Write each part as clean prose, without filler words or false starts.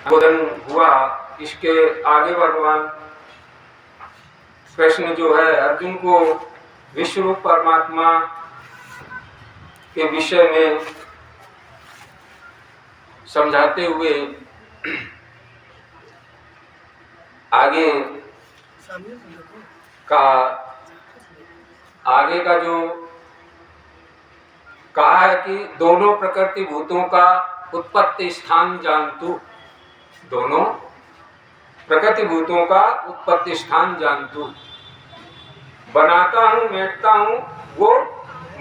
बोधन हुआ। इसके आगे भगवान कृष्ण जो है अर्जुन को विश्वरूप परमात्मा के विषय में समझाते हुए आगे का जो कहा है कि दोनों प्रकृति भूतों का उत्पत्ति स्थान जानतु, दोनों प्रकृति भूतों का उत्पत्ति स्थान जानतु, बनाता हूँ मिटता हूँ वो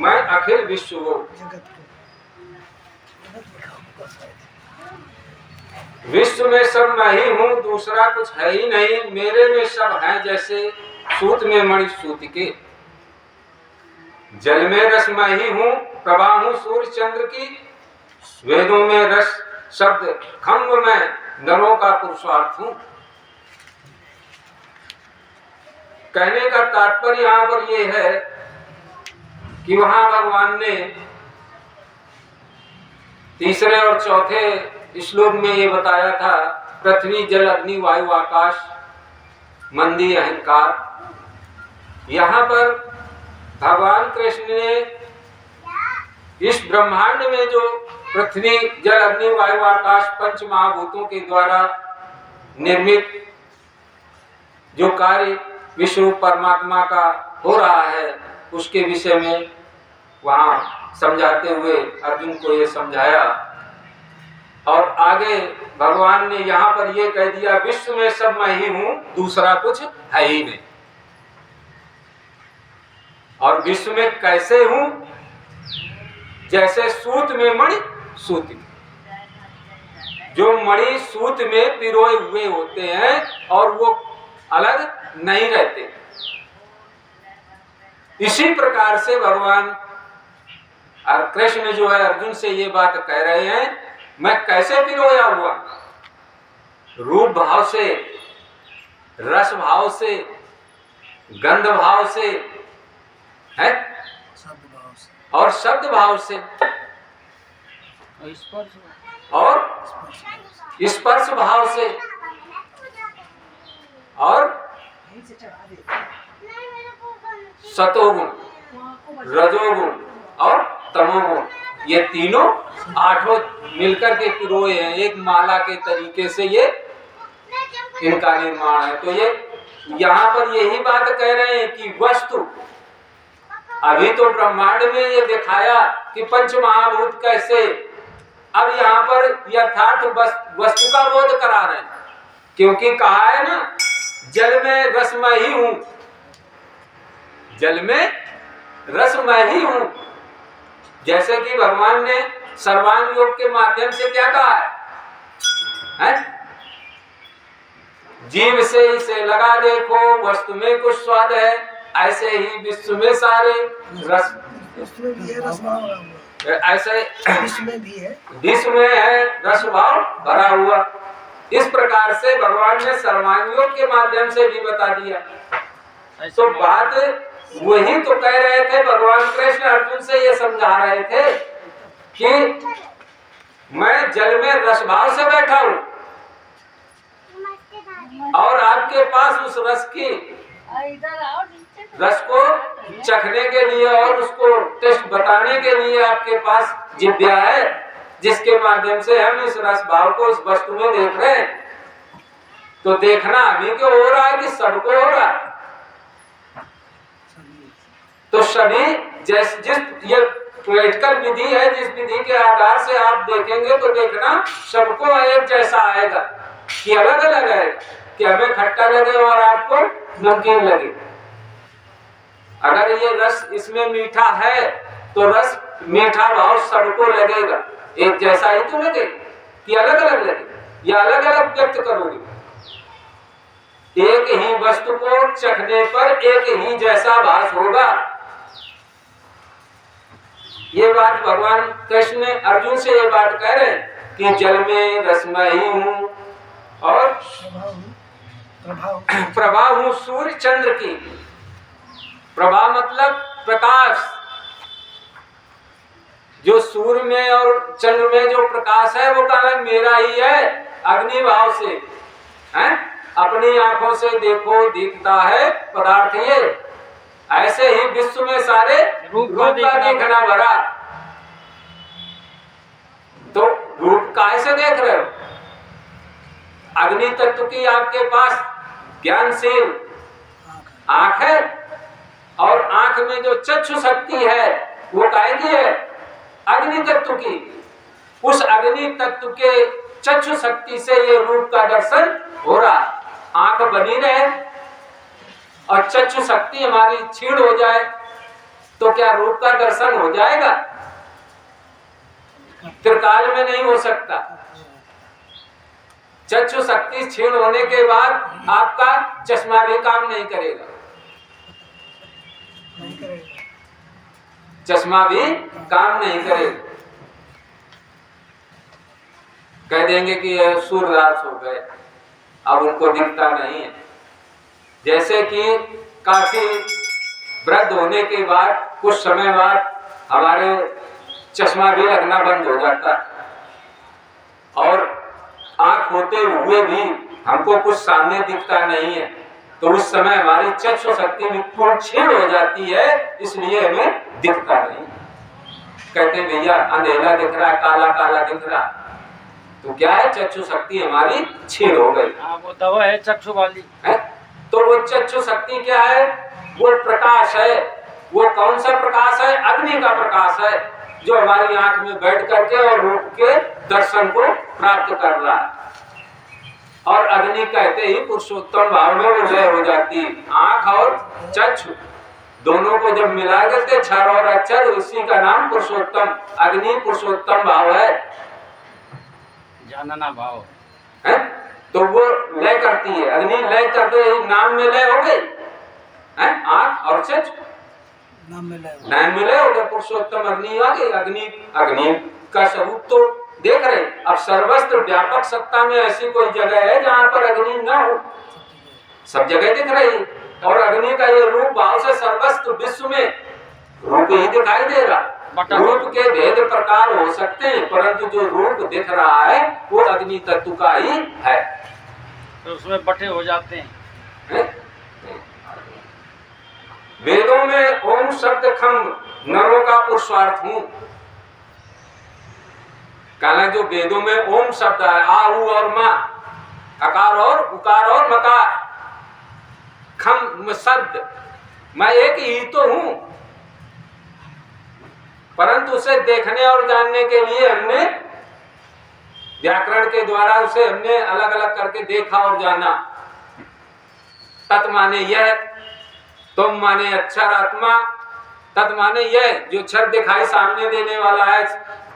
मैं अखिल विश्व वो। विश्व में सब मैं ही हूँ, दूसरा कुछ है ही नहीं, मेरे में सब है जैसे सूत में मणि सूत के। जल में रस मैं ही हूँ, प्रभा हूँ सूर्य चंद्र की, वेदों में रस शब्द खंभ में नरों का पुरुषार्थ हूँ। कहने का तात्पर्य यहाँ पर ये है कि वहां भगवान ने तीसरे और चौथे श्लोक में ये बताया था, पृथ्वी जल अग्नि वायु आकाश मंदी अहंकार। यहाँ पर भगवान कृष्ण ने इस ब्रह्मांड में जो पृथ्वी जल अग्नि वायु आकाश पंच महाभूतों के द्वारा निर्मित जो कार्य विश्व परमात्मा का हो रहा है उसके विषय में वहां समझाते हुए अर्जुन को ये समझाया। और आगे भगवान ने यहाँ पर ये कह दिया, विश्व में सब मैं ही हूँ, दूसरा कुछ है ही नहीं। और विश्व में कैसे हूँ? जैसे सूत में मणि सूत में, जो मणि सूत में पिरोए हुए होते हैं और वो अलग नहीं रहते। इसी प्रकार से भगवान और कृष्ण जो है अर्जुन से ये बात कह रहे हैं, मैं कैसे पिरोया हुआ, रूप भाव से, रस भाव से, गंध भाव से है और शब्द भाव से और स्पर्श भाव से और सतोगुण, रजोगुण और तमोगुण, ये तीनों आठों मिलकर के पिरोए हैं। एक माला के तरीके से ये इनका निर्माण है। तो ये यहाँ पर यही बात कह रहे हैं कि वस्तु, अभी तो ब्रह्मांड में ये दिखाया कि पंच महाभूत कैसे, अब यहाँ पर यथार्थ वस्तु का बोध करा रहे हैं। क्योंकि कहा है ना, जल में रस मैं ही हूं, जल में रस मैं ही हूं। जैसे कि भगवान ने सर्वांग योग के माध्यम से क्या कहा है? जीव से इसे लगा देखो, वस्तु में कुछ स्वाद है, ऐसे ही विश्व में सारे रस, ऐसे विश्व में है रस भाव भरा हुआ। इस प्रकार से भगवान ने सर्वांग योग के माध्यम से भी बता दिया। तो बात वही तो कह रहे थे भगवान कृष्ण अर्जुन से, ये समझा रहे थे कि मैं जल में रस भाव से बैठा हूं और आपके पास उस रस को चखने के लिए और उसको टेस्ट बताने के लिए आपके पास जिह्वा है, जिसके माध्यम से हम इस रस भाव को इस वस्तु में देख रहे हैं। तो देखना अभी क्यों हो रहा है कि सबको हो रहा है। तो सभी जिस ये प्रैक्टिकल विधि है, जिस विधि के आधार से आप देखेंगे तो देखना सबको एक जैसा आएगा कि अलग अलग है, कि हमें खट्टा लगे और आपको नमकीन लगे। अगर ये रस इसमें मीठा है तो रस मीठा भाव सबको लगेगा, एक जैसा ही तो लगे कि अलग अलग लगे, या अलग अलग व्यक्त करोगे। एक ही वस्तु को चखने पर एक ही जैसा भास होगा। ये बात भगवान कृष्ण अर्जुन से ये बात कह रहे हैं कि जल में रस मैं ही हूं और प्रभा हूं सूर्य चंद्र की। प्रभा मतलब प्रकाश, जो सूर्य में और चंद्र में जो प्रकाश है वो कारण मेरा ही है। अग्नि भाव से, हैं? अपनी आंखों से देखो दिखता है पदार्थ ये, ऐसे ही विश्व में सारे रूप का देखना भरा। तो रूप कैसे देख रहे हो? अग्नि तत्व की आपके पास ज्ञानशील आंख है, और आंख में जो चक्षु शक्ति है वो काहे की है? अग्नि तत्व की। उस अग्नि तत्व के चक्षु शक्ति से ये रूप का दर्शन हो रहा। आंख बनी रहे और चक्षु शक्ति हमारी क्षीण हो जाए तो क्या रूप का दर्शन हो जाएगा? त्रिकाल में नहीं हो सकता। चक्षु शक्ति क्षीण होने के बाद आपका चश्मा भी काम नहीं करेगा, चश्मा भी काम नहीं करेगा। कह देंगे कि सूर्यदास हो गए, अब उनको दिखता नहीं है। जैसे कि काफी वृद्ध होने के बाद कुछ समय बाद हमारे चश्मा भी लगना बंद हो जाता है, और आंख होते हुए भी हमको कुछ सामने दिखता नहीं है, तो उस समय हमारी चक्षु शक्ति बिल्कुल क्षीण हो जाती है, इसलिए हमें दिखता नहीं। कहते भैया अंधेरा दिख रहा है, काला काला दिख रहा, तो क्या है? चक्षु शक्ति हमारी क्षीण हो गई। वो दवा है चक्षु वाली है? तो वो चक्षु शक्ति क्या है? वो प्रकाश है। वो कौन सा प्रकाश है? अग्नि का प्रकाश है, जो हमारी आंख में बैठ करके और रूप के दर्शन को प्राप्त कर रहा है। और अग्नि कहते ही पुरुषोत्तम भाव में विलय हो जाती है। आंख और चक्षु दोनों को जब मिला करके क्षर और अक्षर, उसी का नाम पुरुषोत्तम, अग्नि पुरुषोत्तम भाव है, जानना भाव है? तो वो लय करती है, अग्नि लय करते नाम में लय हो गई, आंख और चक्षु नाम में लय हो गया, पुरुषोत्तम अग्नि आ गई। अग्नि का स्वरूप तो देख रहे। अब सर्वस्त्र व्यापक सत्ता में ऐसी कोई जगह है जहाँ पर अग्नि न हो? सब जगह दिख रही। और अग्नि का ये रूप भाव से सर्वस्त्र विश्व में रूप ही दिखाई दे रहा। रूप के भेद प्रकार हो सकते हैं, परंतु जो रूप दिख रहा है वो अग्नि तत्व का ही है, तो उसमें बटे हो जाते हैं। वेदों में ओम शब्द खम्भ नरों का पुरुषार्थ हूँ। कहना जो वेदों में ओम शब्द है, आ उ और मा, अकार और उकार और मकार, खम शब्द, मैं एक ही तो हूं, परंतु उसे देखने और जानने के लिए हमने व्याकरण के द्वारा उसे हमने अलग अलग करके देखा और जाना। तत् माने यह, तुम माने अक्षर आत्मा, तत् माने यह जो क्षर दिखाई सामने देने वाला है।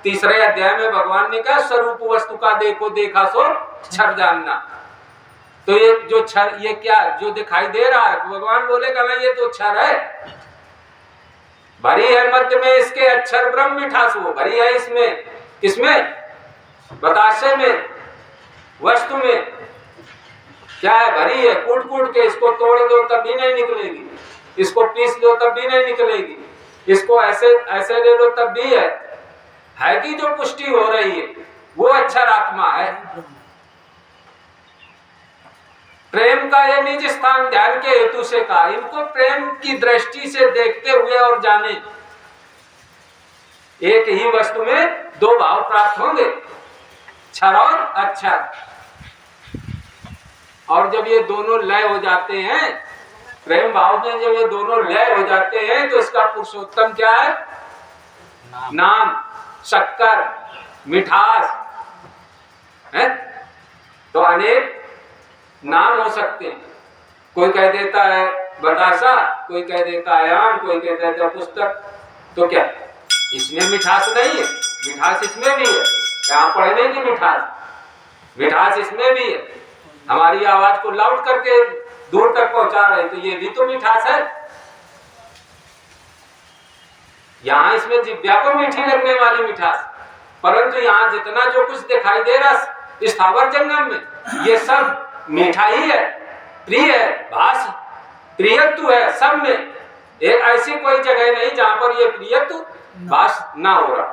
तीसरे अध्याय में भगवान ने कहा स्वरूप वस्तु का देखो देखा सो क्षर जानना। तो ये जो क्षर, ये क्या जो दिखाई दे रहा है, भगवान बोलेगा ना ये तो क्षर है, भरी है मध्य में इसके अक्षर ब्रह्म मिठास, वो भरी है इसमें, किसमें? बताशे में, वस्तु में क्या है? भरी है। कूट कूट के इसको तोड़ दो तब भी नहीं निकलेगी, इसको पीस दो तब भी नहीं निकलेगी, इसको ऐसे ऐसे ले लो तब भी है कि जो पुष्टि हो रही है वो अक्षर आत्मा है। प्रेम का ये निज स्थान ध्यान के हेतु से कहा, इनको प्रेम की दृष्टि से देखते हुए और जाने। एक ही वस्तु में दो भाव प्राप्त होंगे, क्षर और अक्षर, और जब ये दोनों लय हो जाते हैं, प्रेम भाव में जब ये दोनों लय हो जाते हैं, तो इसका पुरुषोत्तम क्या है? नाम, शक्कर, मिठास है। तो अनेक नाम हो सकते हैं। कोई कह देता है बतासा, कोई कह देता है आम, कोई कह देता है पुस्तक। तो क्या इसमें मिठास नहीं है? मिठास इसमें भी है। यहाँ पढ़ने की मिठास इसमें भी है। हमारी आवाज को लाउड करके दूर तक पहुंचा रहे, तो ये भी तो मिठास है। यहाँ इसमें जिह्वा को मीठी लगने वाली मिठास, परंतु यहाँ जितना जो कुछ दिखाई दे रहा स्थावर जंगम में, ये सब मीठा ही है, प्रिय है, भास प्रियत्व है सब में। एक ऐसी कोई जगह नहीं जहाँ पर ये प्रियत्व भास ना हो रहा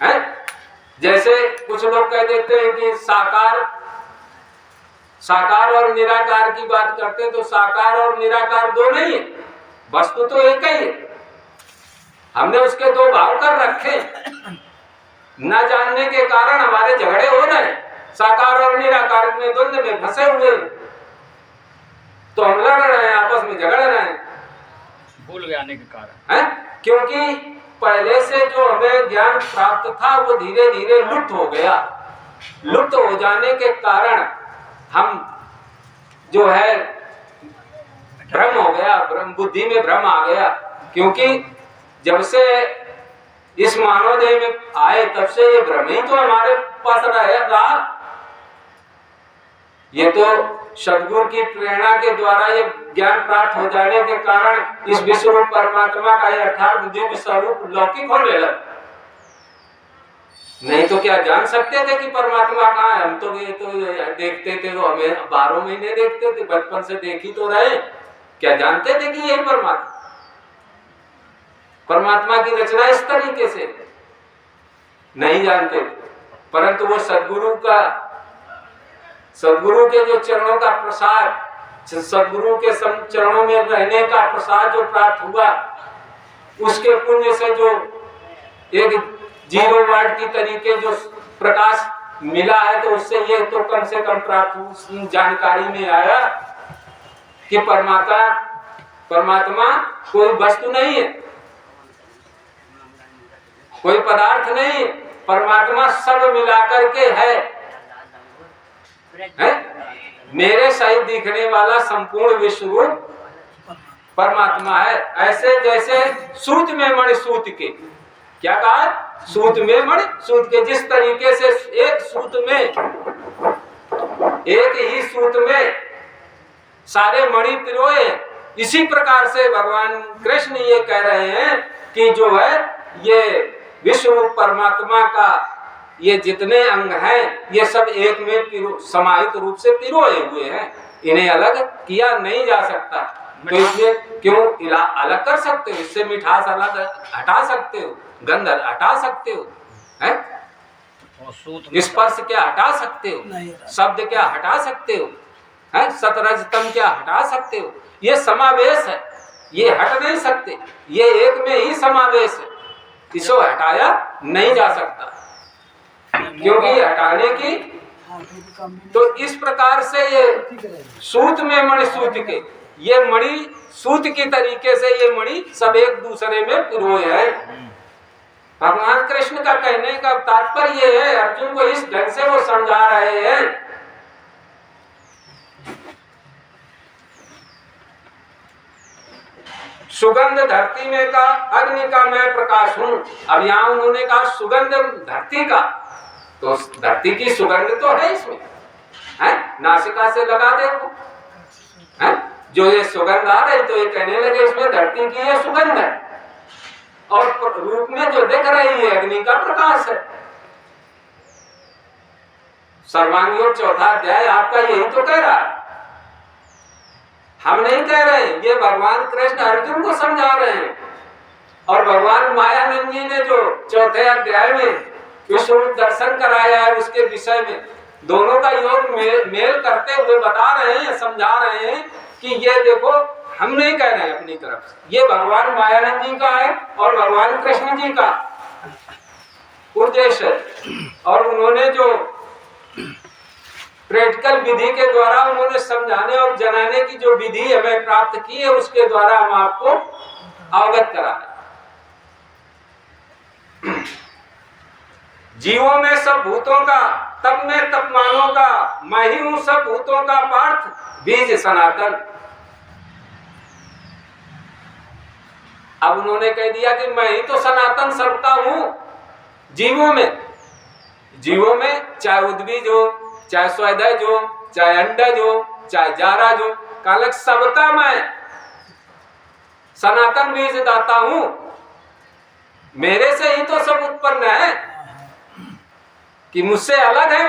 है। जैसे कुछ लोग कह देते हैं कि साकार और निराकार की बात करते हैं, तो साकार और निराकार दो नहीं है, वस्तु तो एक ही है। हमने उसके दो भाव कर रखे, न जानने के कारण हमारे झगड़े हो रहे हैं, साकार और निराकार में द्वंद्व में फंसे हुए, तो हम लड़ रहे हैं, आपस में झगड़ रहे हैं, भूल जाने के कारण है? क्योंकि पहले से जो हमें ज्ञान प्राप्त था वो धीरे धीरे लुप्त हो गया। लुप्त हो जाने के कारण हम जो है भ्रम हो गया, भ्रम, बुद्धि में भ्रम आ गया। क्योंकि जब से इस मानव देह में आए तब से ये भ्रम ही तो हमारे पास रहा। ये तो सद्गुरु की प्रेरणा के द्वारा ये ज्ञान प्राप्त हो जाने के कारण इस विश्व रूप परमात्मा का अर्थात दिव्य स्वरूप लौकिक होने लगा। नहीं तो क्या जान सकते थे कि परमात्मा कहाँ है? हम तो ये तो देखते थे, तो हमें 12 महीने देखते थे, बचपन से देख ही तो रहे, क्या जानते थे कि यही परमात्मा की रचना इस तरीके से? नहीं जानते। परंतु वो सद्गुरु के जो चरणों का प्रसाद, सद्गुरु के चरणों में रहने का प्रसाद जो प्राप्त हुआ, उसके पुण्य से जो एक 0 वाट की तरीके जो प्रकाश मिला है, तो उससे ये तो कम से कम प्राप्त जानकारी में आया कि परमात्मा कोई वस्तु नहीं है, कोई पदार्थ नहीं है, परमात्मा सब मिलाकर के है? मेरे सहित दिखने वाला संपूर्ण विश्व रूप परमात्मा है। ऐसे जैसे सूत में मणि सूत के, क्या कहा? सूत में मणि सूत के, जिस तरीके से एक ही सूत में सारे मणि पिरोए, इसी प्रकार से भगवान कृष्ण ये कह रहे हैं कि जो है ये विश्व रूप परमात्मा का ये जितने अंग हैं, ये सब एक में समाहित रूप से पिरोए हुए हैं, इन्हें अलग किया नहीं जा सकता। तो इसलिए क्यों अलग कर सकते हो? इससे मिठास अलग हटा सकते हो, गंध हटा सकते हो, हैं? स्पर्श क्या हटा सकते हो? शब्द क्या हटा सकते हो? हैं? सतरजतम क्या हटा सकते हो? ये समावेश है, ये हट नहीं सकते, ये एक में ही समावेश है, इसको हटाया नहीं जा सकता, क्योंकि हटाने की। तो इस प्रकार से ये सूत में मणि सूत के, ये मणि सूत की तरीके से ये मणि सब एक दूसरे में पिरोए हैं। भगवान कृष्ण का कहने का तात्पर्य ये है, अर्जुन को इस ढंग से वो समझा रहे हैं। सुगंध धरती में का, अग्नि का मैं प्रकाश हूं। अब यहाँ उन्होंने कहा सुगंध धरती का, तो धरती की सुगंध तो है इसमें, है? नासिका से लगा देखो, है? जो ये सुगंध आ रही, तो ये कहने लगे इसमें धरती की ये सुगंध है, और रूप में जो दिख रही है अग्नि का प्रकाश है। सर्वांग चौथा अध्याय आपका यही तो कह रहा है, हम नहीं कह रहे हैं, ये भगवान कृष्ण अर्जुन को समझा रहे हैं। और भगवान मायानंद जी ने जो चौथे अध्याय में विश्व रूप दर्शन कराया है, उसके विषय में दोनों का योग मेल करते हुए बता रहे हैं, समझा रहे हैं कि ये देखो, हम नहीं कह रहे हैं अपनी तरफ से, ये भगवान मायानंद जी का है और भगवान कृष्ण जी का उद्देश्य है। और उन्होंने जो प्रैक्टिकल विधि के द्वारा उन्होंने समझाने और जनाने की जो विधि हमें प्राप्त की है, उसके द्वारा हम आपको अवगत करा। जीवों में सब भूतों का, तब में तपमानों का, मैं ही हूं सब भूतों का पार्थ, बीज सनातन। अब उन्होंने कह दिया कि मैं ही तो सनातन सबका हूं। जीवों में चाहे उद्भिज हो, चाहे स्वैदज हो, चाहे अंडज हो, चाहे जाराज हो, कालक सबका मैं सनातन बीज दाता हूं। मेरे से ही तो सब उत्पन्न है, कि मुझसे अलग है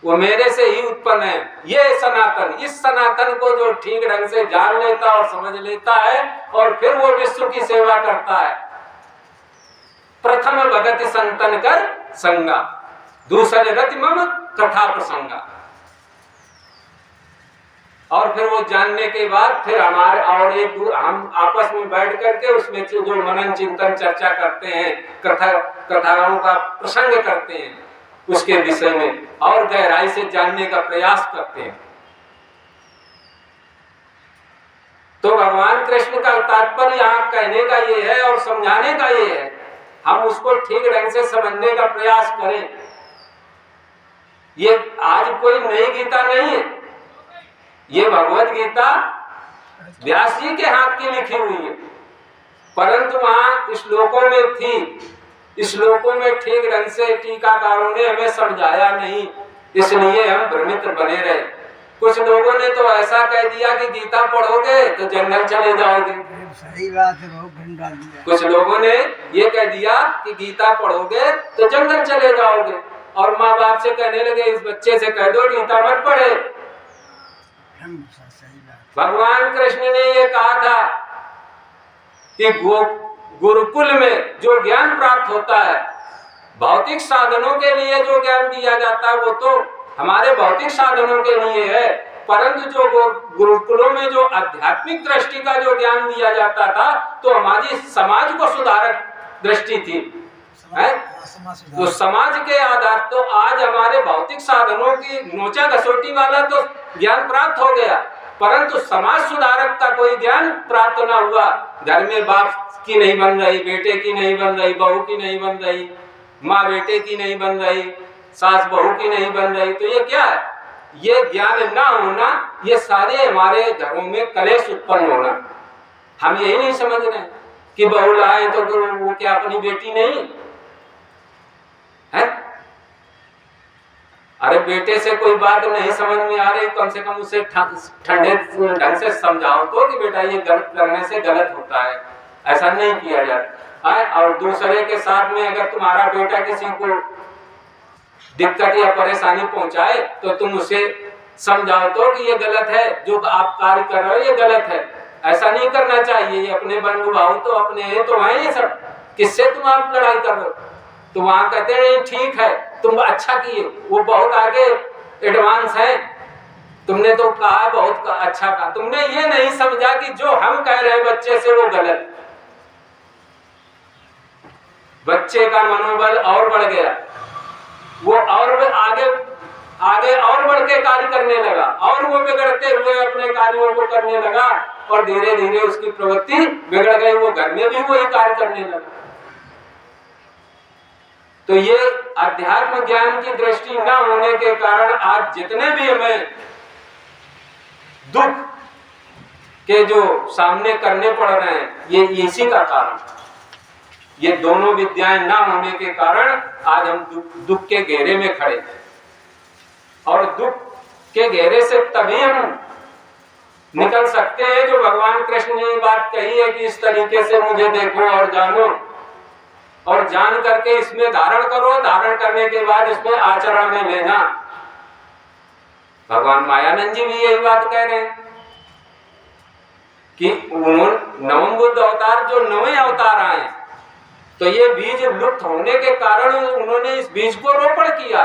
वो मेरे से ही उत्पन्न है। ये सनातन, इस सनातन को जो ठीक ढंग से जान लेता और समझ लेता है, और फिर वो विश्व की सेवा करता है, प्रथम भगत संतन कर संगा, दूसरे रति मम कथा प्रसंगा। और फिर वो जानने के बाद फिर हमारे और हम आपस में बैठ करके उसमें जो मनन चिंतन चर्चा करते हैं, कथाओं का प्रसंग करते हैं, उसके विषय में और गहराई से जानने का प्रयास करते हैं। तो भगवान कृष्ण का तात्पर्य यहाँ कहने का ये है और समझाने का ये है, हम उसको ठीक ढंग से समझने का प्रयास करें। ये आज कोई नई गीता नहीं है, ये भगवत गीता व्यास जी के हाथ की लिखी हुई है, परंतु वहां श्लोकों में थी, श्लोकों में ठीक ढंग से टीकाकारों ने हमें समझाया नहीं, इसलिए हम भ्रमित बने रहे। कुछ लोगों ने तो ऐसा कह दिया कि गीता पढ़ोगे तो जंगल चले जाओगे। सही बात है, बहुत भंडार दिया। कुछ लोगों ने ये कह दिया कि गीता पढ़ोगे तो जंगल चले जाओगे, और माँ बाप से कहने लगे इस बच्चे से कह दो गीता मत पढ़े। भगवान कृष्ण ने ये कहा था कि गुरुकुल में जो ज्ञान प्राप्त होता है, भौतिक साधनों के लिए जो ज्ञान दिया जाता है वो तो हमारे भौतिक साधनों के लिए है, परंतु जो गुरुकुलों में जो आध्यात्मिक दृष्टि का जो ज्ञान दिया जाता था तो हमारी समाज को सुधारक दृष्टि थी, है? तो समाज के आधार तो आज हमारे भौतिक साधनों की नोचा घसोटी वाला तो ज्ञान प्राप्त हो गया, परंतु समाज सुधारक का कोई ज्ञान प्राप्त न हुआ। घर में बाप की नहीं बन रही, बेटे की नहीं बन रही, बहू की नहीं बन रही, माँ बेटे की नहीं बन रही, सास बहू की नहीं बन रही, तो ये क्या है? ये ज्ञान ना होना, ये सारे हमारे घरों में कलेश उत्पन्न होना। हम यही नहीं समझ रहे कि बहू लाए तो वो क्या अपनी बेटी नहीं है? अरे बेटे से कोई बात नहीं समझ में आ रही, कम से कम उसे ठंडे ढंग से समझाओ तो कि बेटा ये गलत करने से गलत होता है, ऐसा नहीं किया जाता है। और दूसरे के साथ में अगर तुम्हारा बेटा किसी को दिक्कत या परेशानी पहुंचाए तो तुम उसे समझाओ तो कि ये गलत है, जो आप कार्य कर रहे हो ये गलत है, ऐसा नहीं करना चाहिए। ये अपने बंधु भाव तो अपने हैं तो हैं, ये सब किससे तुम आप लड़ाई कर रहे हो? तो वहां कहते हैं ठीक है तुम अच्छा किए, वो बहुत आगे एडवांस है, तुमने तो कहा बहुत अच्छा कहा, तुमने ये नहीं समझा कि जो हम कह रहे हैं बच्चे से वो गलत। बच्चे का मनोबल और बढ़ गया, वो और आगे और बढ़ के कार्य करने लगा, और वो बिगड़ते हुए अपने कार्यों को करने लगा, और धीरे धीरे उसकी प्रवृत्ति बिगड़ गई, वो घर में भी वही कार्य करने लगा। तो ये अध्यात्म ज्ञान की दृष्टि न होने के कारण आज जितने भी हमें दुख के जो सामने करने पड़ रहे हैं, ये इसी का कारण, ये दोनों विद्याएं न होने के कारण आज हम दुख के घेरे में खड़े हैं। और दुख के घेरे से तभी हम निकल सकते हैं जो भगवान कृष्ण ने बात कही है कि इस तरीके से मुझे देखो और जानो, और जान करके इसमें धारण करो, धारण करने के बाद इसमें आचरण में लेना। भगवान मायानंद जी भी यही बात कह रहे हैं कि नवम बुद्ध अवतार जो नवे अवतार आए, तो ये बीज लुप्त होने के कारण उन्होंने इस बीज को रोपण किया,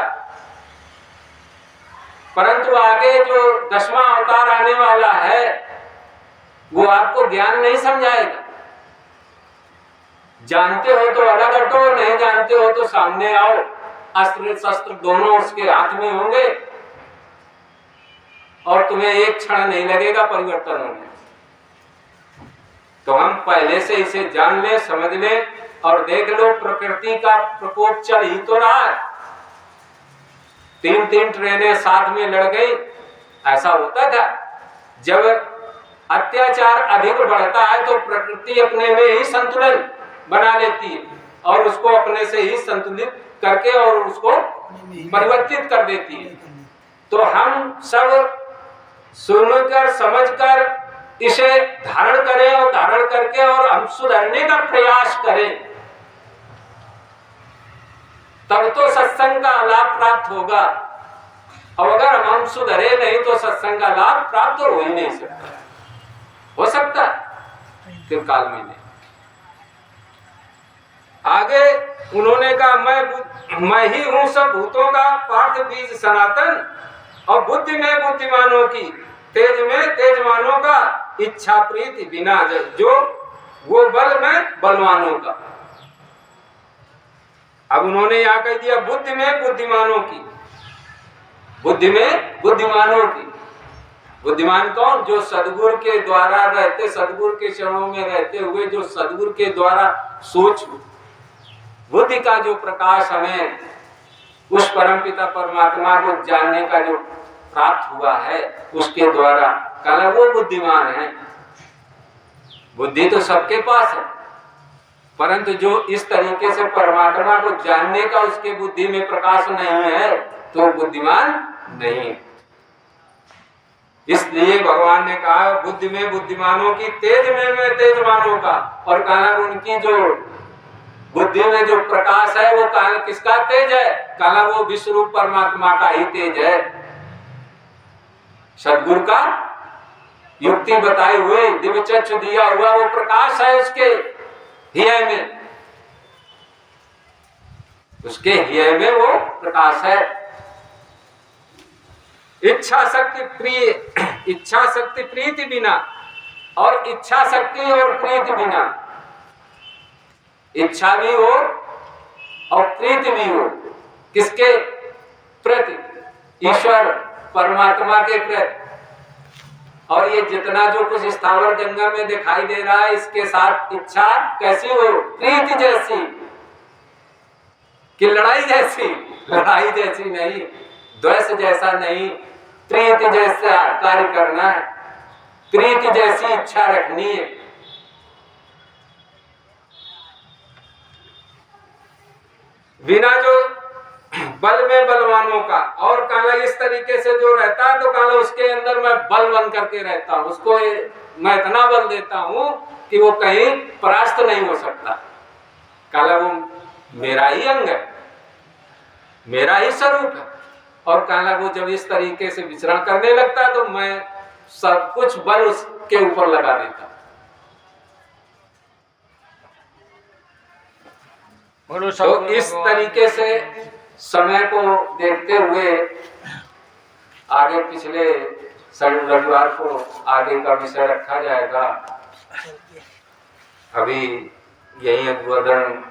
परंतु आगे जो 10वां अवतार आने वाला है वो आपको ज्ञान नहीं समझाएगा। जानते हो तो अलग हटो, नहीं जानते हो तो सामने आओ, अस्त्र शस्त्र दोनों उसके हाथ में होंगे और तुम्हें एक क्षण नहीं लगेगा परिवर्तन होने। तो हम पहले से इसे जान ले, समझ ले और देख लो प्रकृति का प्रकोप चल ही तो रहा है। 3-3 ट्रेनें साथ में लड़ गई, ऐसा होता था। जब अत्याचार अधिक बढ़ता है तो प्रकृति अपने में ही संतुलन बना लेती है और उसको अपने से ही संतुलित करके और उसको परिवर्तित कर देती है। तो हम सब सुनकर समझकर इसे धारण करें और धारण करके और हम सुधरने का प्रयास करें, तब तो सत्संग का लाभ प्राप्त होगा। और अगर हम सुधरे नहीं तो सत्संग का लाभ प्राप्त हो ही नहीं सकता। हो सकता है फिर काल में नहीं। आगे उन्होंने कहा मैं ही हूं सब भूतों का पार्थ बीज सनातन, और बुद्धि में बुद्धिमानों की, तेज में तेजमानों का, इच्छा प्रीति बिना जो वो बल में बलवानों का। अब उन्होंने यहाँ कह दिया बुद्धि में बुद्धिमानों की, बुद्धि में बुद्धिमानों की। बुद्धिमान कौन? जो सदगुरु के द्वारा रहते, सदगुरु के चरणों में रहते हुए जो सदगुरु के द्वारा सोच बुद्धि का जो प्रकाश हमें उस परमपिता परमात्मा को जानने का जो प्राप्त हुआ है उसके द्वारा कल वो बुद्धिमान है। बुद्धि तो सबके पास है, परंतु जो इस तरीके से परमात्मा को जानने का उसके बुद्धि में प्रकाश नहीं है तो बुद्धिमान नहीं। इसलिए भगवान ने कहा बुद्धि में बुद्धिमानों की, तेज में तेजमानों का, और कहा उनकी जो बुद्धि में जो प्रकाश है वो कहा किसका तेज है? कहा वो विश्वरूप परमात्मा का ही तेज है। सदगुरु का युक्ति बताई हुई दिव्य चक्षु दिया हुआ वो प्रकाश है उसके हृदय में, उसके हृदय में वो प्रकाश है। इच्छा शक्ति प्रीति बिना, और इच्छा शक्ति और प्रीति बिना, इच्छा भी हो और प्रीति भी हो किसके प्रति? ईश्वर परमात्मा के प्रति। और ये जितना जो कुछ स्थावर जंगम में दिखाई दे रहा है इसके साथ इच्छा कैसी हो? प्रीति जैसी, कि लड़ाई जैसी? लड़ाई जैसी नहीं, द्वेष जैसा नहीं, प्रीति जैसा कार्य करना है, प्रीति जैसी इच्छा रखनी है। बिना जो बल में बलवानों का, और काला इस तरीके से जो रहता है तो काला उसके अंदर मैं बल बन करके रहता हूं, उसको मैं इतना बल देता हूं कि वो कहीं परास्त नहीं हो सकता। काला वो मेरा ही अंग है, मेरा ही स्वरूप है, और काला वो जब इस तरीके से विचरण करने लगता तो मैं सब कुछ बल उसके ऊपर लगा देता। तो इस तरीके से समय को देखते हुए आगे पिछले रविवार को आगे का विषय रखा जाएगा। अभी यही उद्बोधन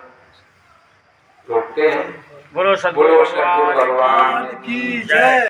रोकते हैं। बोलो सद्गुरु भगवान की जय।